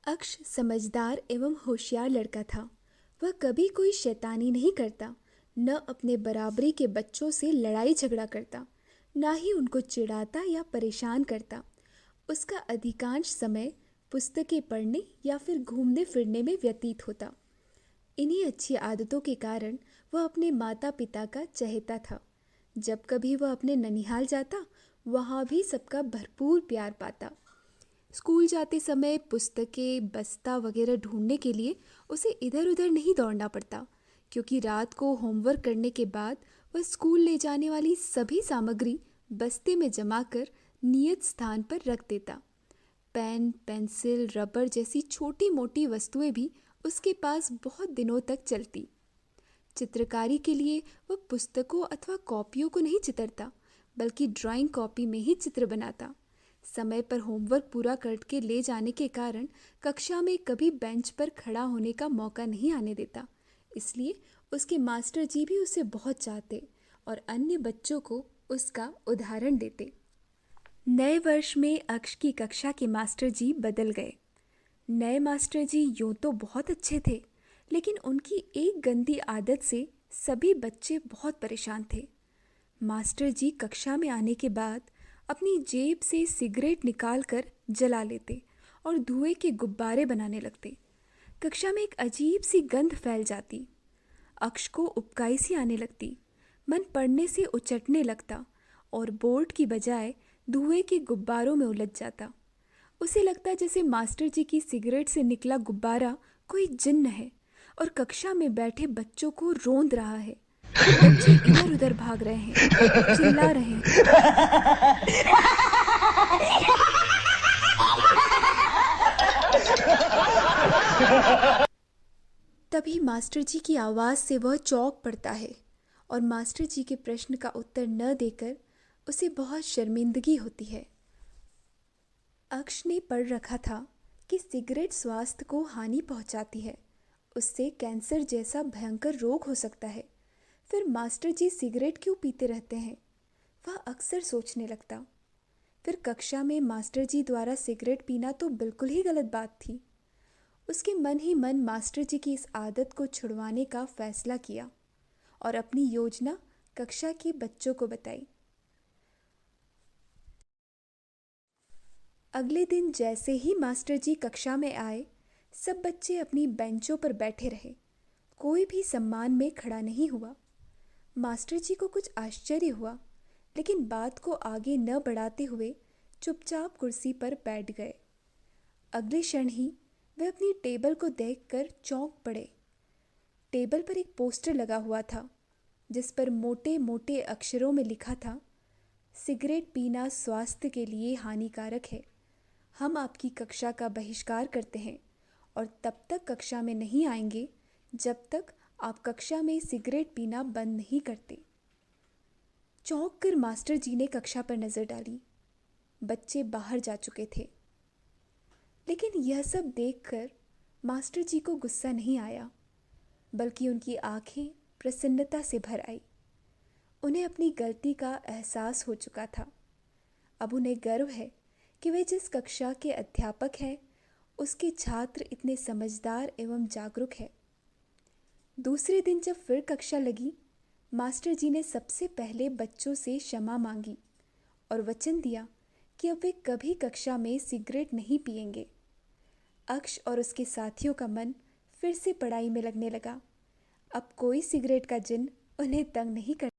अक्ष समझदार एवं होशियार लड़का था। वह कभी कोई शैतानी नहीं करता, न अपने बराबरी के बच्चों से लड़ाई झगड़ा करता, ना ही उनको चिढ़ाता या परेशान करता। उसका अधिकांश समय पुस्तकें पढ़ने या फिर घूमने फिरने में व्यतीत होता। इन्हीं अच्छी आदतों के कारण वह अपने माता पिता का चहेता था। जब कभी वह अपने ननिहाल जाता, वहाँ भी सबका भरपूर प्यार पाता। स्कूल जाते समय पुस्तकें, बस्ता वगैरह ढूंढने के लिए उसे इधर उधर नहीं दौड़ना पड़ता, क्योंकि रात को होमवर्क करने के बाद वह स्कूल ले जाने वाली सभी सामग्री बस्ते में जमा कर नियत स्थान पर रख देता। पेन, पेंसिल, रबर जैसी छोटी मोटी वस्तुएं भी उसके पास बहुत दिनों तक चलती। चित्रकारी के लिए वह पुस्तकों अथवा कॉपियों को नहीं चितरता, बल्कि ड्राइंग कॉपी में ही चित्र बनाता। समय पर होमवर्क पूरा करके ले जाने के कारण कक्षा में कभी बेंच पर खड़ा होने का मौका नहीं आने देता। इसलिए उसके मास्टर जी भी उसे बहुत चाहते और अन्य बच्चों को उसका उदाहरण देते। नए वर्ष में अक्ष की कक्षा के मास्टर जी बदल गए। नए मास्टर जी यूं तो बहुत अच्छे थे, लेकिन उनकी एक गंदी आदत से सभी बच्चे बहुत परेशान थे। मास्टर जी कक्षा में आने के बाद अपनी जेब से सिगरेट निकालकर जला लेते और धुएं के गुब्बारे बनाने लगते। कक्षा में एक अजीब सी गंध फैल जाती। अक्ष को उबकाई सी आने लगती, मन पढ़ने से उचटने लगता और बोर्ड की बजाय धुएं के गुब्बारों में उलझ जाता। उसे लगता जैसे मास्टर जी की सिगरेट से निकला गुब्बारा कोई जिन्न है और कक्षा में बैठे बच्चों को रौंद रहा है। बच्चे इधर उधर भाग रहे हैं, चिल्ला रहे हैं। तभी मास्टर जी की आवाज़ से वह चौंक पड़ता है और मास्टर जी के प्रश्न का उत्तर न देकर उसे बहुत शर्मिंदगी होती है। अक्ष ने पढ़ रखा था कि सिगरेट स्वास्थ्य को हानि पहुंचाती है, उससे कैंसर जैसा भयंकर रोग हो सकता है। फिर मास्टर जी सिगरेट क्यों पीते रहते हैं, वह अक्सर सोचने लगता। फिर कक्षा में मास्टर जी द्वारा सिगरेट पीना तो बिल्कुल ही गलत बात थी। उसके मन ही मन मास्टर जी की इस आदत को छुड़वाने का फैसला किया और अपनी योजना कक्षा के बच्चों को बताई। अगले दिन जैसे ही मास्टर जी कक्षा में आए, सब बच्चे अपनी बेंचों पर बैठे रहे। कोई भी सम्मान में खड़ा नहीं हुआ। मास्टर जी को कुछ आश्चर्य हुआ, लेकिन बात को आगे न बढ़ाते हुए चुपचाप कुर्सी पर बैठ गए। अगले क्षण ही वे अपनी टेबल को देखकर चौंक पड़े। टेबल पर एक पोस्टर लगा हुआ था, जिस पर मोटे मोटे अक्षरों में लिखा था, सिगरेट पीना स्वास्थ्य के लिए हानिकारक है। हम आपकी कक्षा का बहिष्कार करते हैं और तब तक कक्षा में नहीं आएंगे जब तक आप कक्षा में सिगरेट पीना बंद नहीं करते। चौंक कर मास्टर जी ने कक्षा पर नज़र डाली। बच्चे बाहर जा चुके थे। लेकिन यह सब देखकर मास्टर जी को गुस्सा नहीं आया, बल्कि उनकी आंखें प्रसन्नता से भर आई। उन्हें अपनी गलती का एहसास हो चुका था। अब उन्हें गर्व है कि वे जिस कक्षा के अध्यापक हैं, उसके छात्र इतने समझदार एवं जागरूक हैं। दूसरे दिन जब फिर कक्षा लगी, मास्टर जी ने सबसे पहले बच्चों से क्षमा मांगी और वचन दिया कि अब वे कभी कक्षा में सिगरेट नहीं पिएंगे। अक्ष और उसके साथियों का मन फिर से पढ़ाई में लगने लगा। अब कोई सिगरेट का जिन्न उन्हें तंग नहीं कर